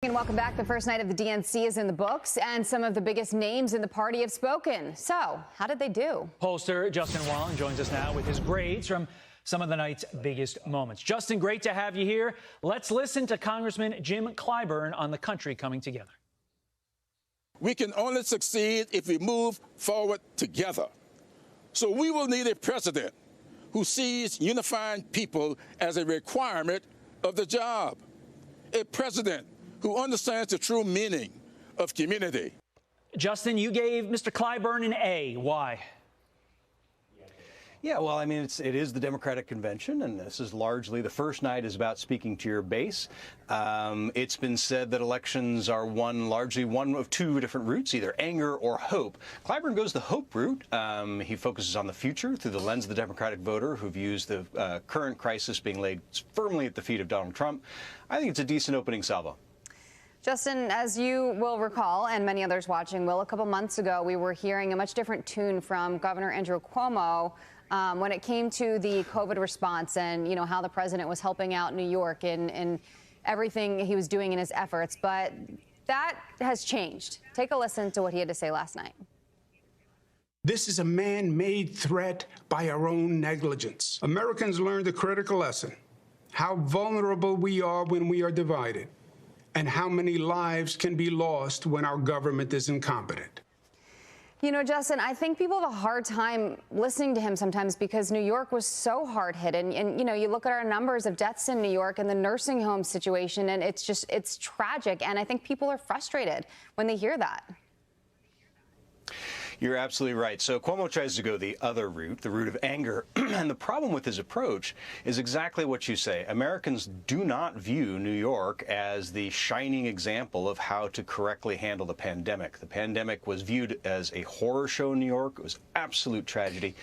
And welcome back. The first night of the DNC is in the books, and some of the biggest names in the party have spoken. So, how did they do? Pollster Justin Wallin joins us now with his grades from some of the night's biggest moments. Justin, great to have you here. Let's listen to Congressman Jim Clyburn on the country coming together. We can only succeed if we move forward together. So we will need a president who sees unifying people as a requirement of the job. A president who understands the true meaning of community. Justin, you gave Mr. Clyburn an A. Why? Yeah, well, I mean, it is the Democratic Convention, and this is largely the first night is about speaking to your base. It's been said that elections are largely one of two different routes, either anger or hope. Clyburn goes the hope route. He focuses on the future through the lens of the Democratic voter who views the current crisis being laid firmly at the feet of Donald Trump. I think it's a decent opening salvo. Justin, as you will recall, and many others watching will, a couple months ago we were hearing a much different tune from Governor Andrew Cuomo when it came to the COVID response and, you know, how the president was helping out New York in everything he was doing in his efforts. But that has changed. Take a listen to what he had to say last night. This is a man-made threat by our own negligence. Americans learned a critical lesson: how vulnerable we are when we are divided, and how many lives can be lost when our government is incompetent. You know, Justin, I think people have a hard time listening to him sometimes because New York was so hard hit. And you know, you look at our numbers of deaths in New York and the nursing home situation, and it's tragic. And I think people are frustrated when they hear that. You're absolutely right. So Cuomo tries to go the other route, the route of anger. And the problem with his approach is exactly what you say. Americans do not view New York as the shining example of how to correctly handle the pandemic. The pandemic was viewed as a horror show in New York. It was absolute tragedy.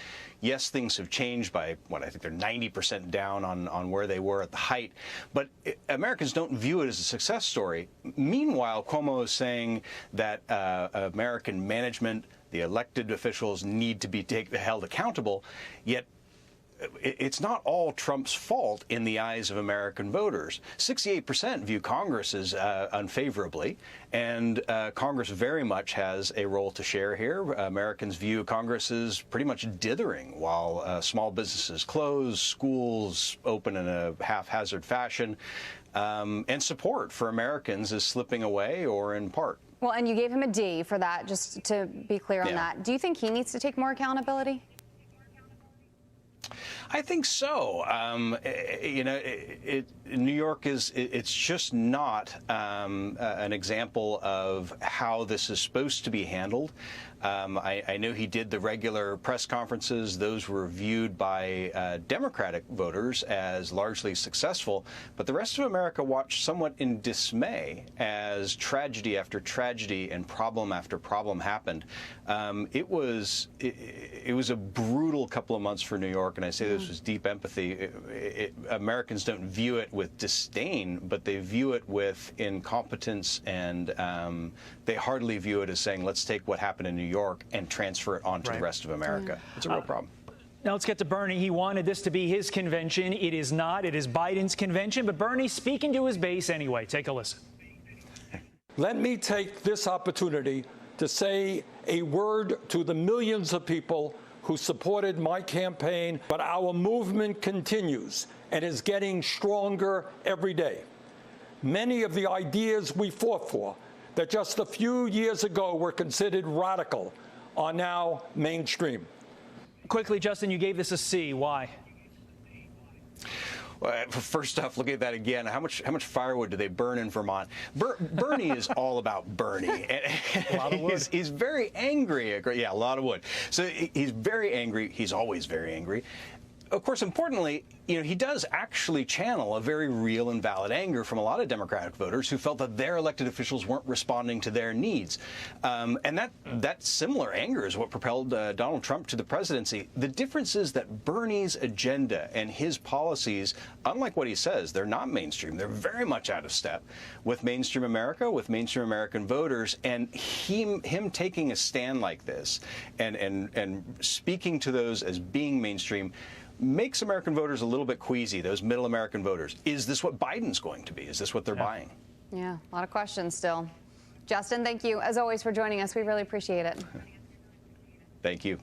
Yes, things have changed by, I think they're 90% down on where they were at the height. But Americans don't view it as a success story. Meanwhile, Cuomo is saying that American management, the elected officials, need to be held accountable, yet it's not all Trump's fault in the eyes of American voters. 68% view Congress as unfavorably, and Congress very much has a role to share here. Americans view Congress as pretty much dithering while small businesses close, schools open in a haphazard fashion, and support for Americans is slipping away or in part. Well, and you gave him a D for that, just to be clear on that. Do you think he needs to take more accountability? I think so. You know, New York it's just not an example of how this is supposed to be handled. I know he did the regular press conferences. Those were viewed by Democratic voters as largely successful. But the rest of America watched somewhat in dismay as tragedy after tragedy and problem after problem happened. It was a brutal couple of months for New York, and I say this with deep empathy. Americans don't view it with disdain, but they view it with incompetence, and they hardly view it as saying, let's take what happened in New York and transfer it onto the rest of America. It's a real problem. Now let's get to Bernie. He wanted this to be his convention. It is not. It is Biden's convention. But Bernie's speaking to his base anyway. Take a listen. Let me take this opportunity to say a word to the millions of people who supported my campaign. But our movement continues and is getting stronger every day. Many of the ideas we fought for that just a few years ago were considered radical are now mainstream. Quickly, Justin, you gave this a C. Why? Well, first off, look at that again. How much firewood do they burn in Vermont? Bernie is all about Bernie. A lot of wood. He's very angry. Yeah, a lot of wood. So he's very angry. He's always very angry. Of course, importantly, you know, he does actually channel a very real and valid anger from a lot of Democratic voters who felt that their elected officials weren't responding to their needs. And that similar anger is what propelled Donald Trump to the presidency. The difference is that Bernie's agenda and his policies, unlike what he says, they're not mainstream. They're very much out of step with mainstream America, with mainstream American voters. And him taking a stand like this and speaking to those as being mainstream makes American voters a little bit queasy, those middle American voters. Is this what Biden's going to be? Is this what they're buying? Yeah, a lot of questions still. Justin, thank you, as always, for joining us. We really appreciate it. Thank you.